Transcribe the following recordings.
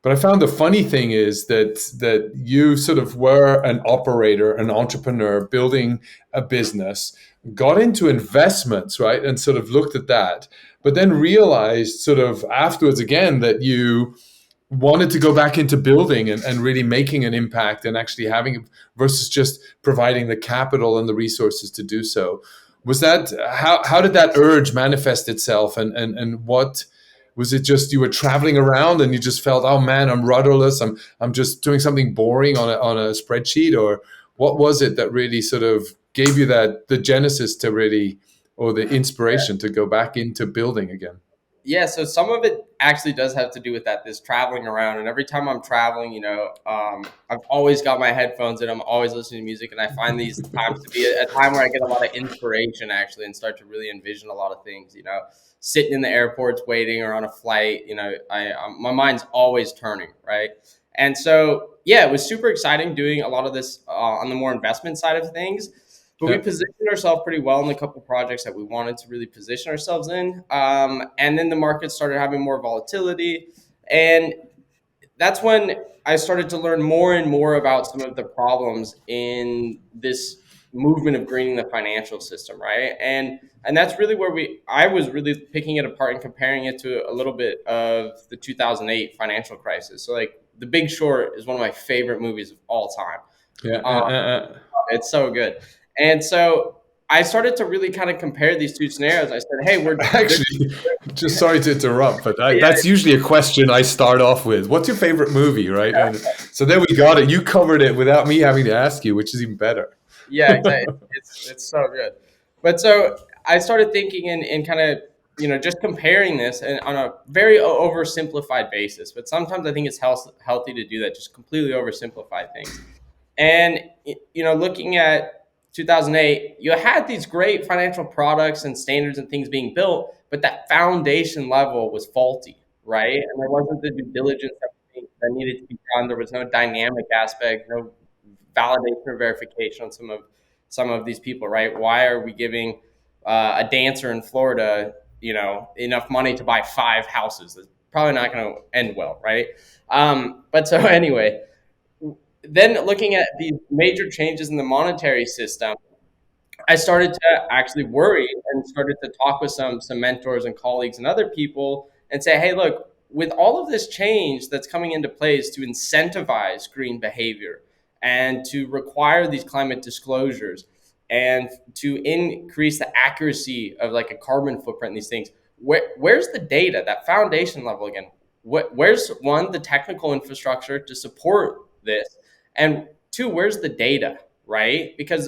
But I found the funny thing is that you sort of were an operator, an entrepreneur, building a business, got into investments, right, and sort of looked at that, but then realized sort of afterwards again that you wanted to go back into building and really making an impact and actually having versus just providing the capital and the resources to do so. Was that how did that urge manifest itself, and what was it? Just you were traveling around and you just felt, oh man, I'm rudderless, I'm just doing something boring on a spreadsheet, or what was it that really sort of gave you that the genesis to really, or the inspiration to go back into building again? Yeah, so some of it actually does have to do with that, this traveling around. And every time I'm traveling, I've always got my headphones and I'm always listening to music. And I find these times to be a time where I get a lot of inspiration actually and start to really envision a lot of things, sitting in the airports waiting or on a flight, my mind's always turning, right? And so, yeah, it was super exciting doing a lot of this on the more investment side of things. But we Yeah. positioned ourselves pretty well in a couple projects that we wanted to really position ourselves in. And then the market started having more volatility. And that's when I started to learn more and more about some of the problems in this movement of greening the financial system, right? And that's really where I was really picking it apart and comparing it to a little bit of the 2008 financial crisis. So like The Big Short is one of my favorite movies of all time. Yeah. Um, it's so good. And so I started to really kind of compare these two scenarios. I said, hey, Actually, just sorry to interrupt, but yeah, that's usually a question I start off with. What's your favorite movie, right? And so then we got it. You covered it without me having to ask you, which is even better. yeah, exactly. It's so good. But so I started thinking and kind of, just comparing this and on a very oversimplified basis. But sometimes I think it's healthy to do that, just completely oversimplify things. And looking at 2008, you had these great financial products and standards and things being built, but that foundation level was faulty, right? And there wasn't the due diligence that needed to be done. There was no dynamic aspect, no validation or verification on some of these people, right? Why are we giving a dancer in Florida, enough money to buy 5 houses? That's probably not going to end well, right? But so anyway, then looking at these major changes in the monetary system, I started to actually worry and started to talk with some mentors and colleagues and other people and say, hey, look, with all of this change that's coming into place to incentivize green behavior and to require these climate disclosures and to increase the accuracy of like a carbon footprint and these things, where's the data, that foundation level again? Where's one, the technical infrastructure to support this? And two, where's the data, right? Because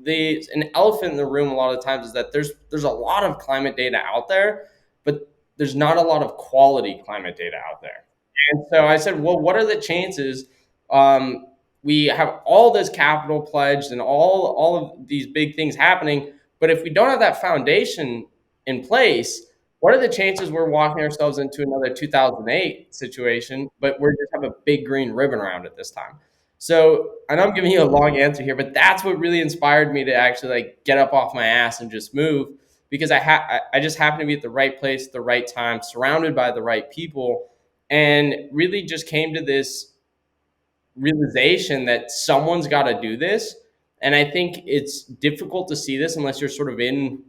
an elephant in the room a lot of times is that there's a lot of climate data out there, but there's not a lot of quality climate data out there. And so I said, well, what are the chances? We have all this capital pledged and all of these big things happening, but if we don't have that foundation in place, what are the chances we're walking ourselves into another 2008 situation, but we're just have a big green ribbon around it this time? So I know I'm giving you a long answer here, but that's what really inspired me to actually like get up off my ass and just move, because I just happened to be at the right place at the right time, surrounded by the right people, and really just came to this realization that someone's got to do this. And I think it's difficult to see this unless you're sort of in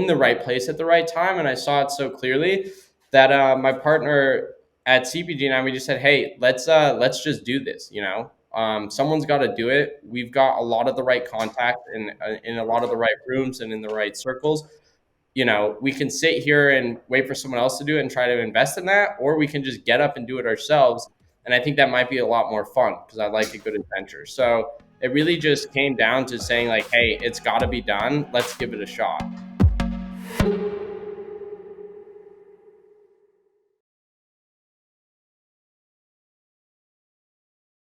the right place at the right time. And I saw it so clearly that my partner at CPG and I, we just said, hey, let's just do this. Someone's got to do it. We've got a lot of the right contacts in a lot of the right rooms and in the right circles. We can sit here and wait for someone else to do it and try to invest in that, or we can just get up and do it ourselves. And I think that might be a lot more fun because I like a good adventure. So it really just came down to saying like, hey, it's got to be done. Let's give it a shot.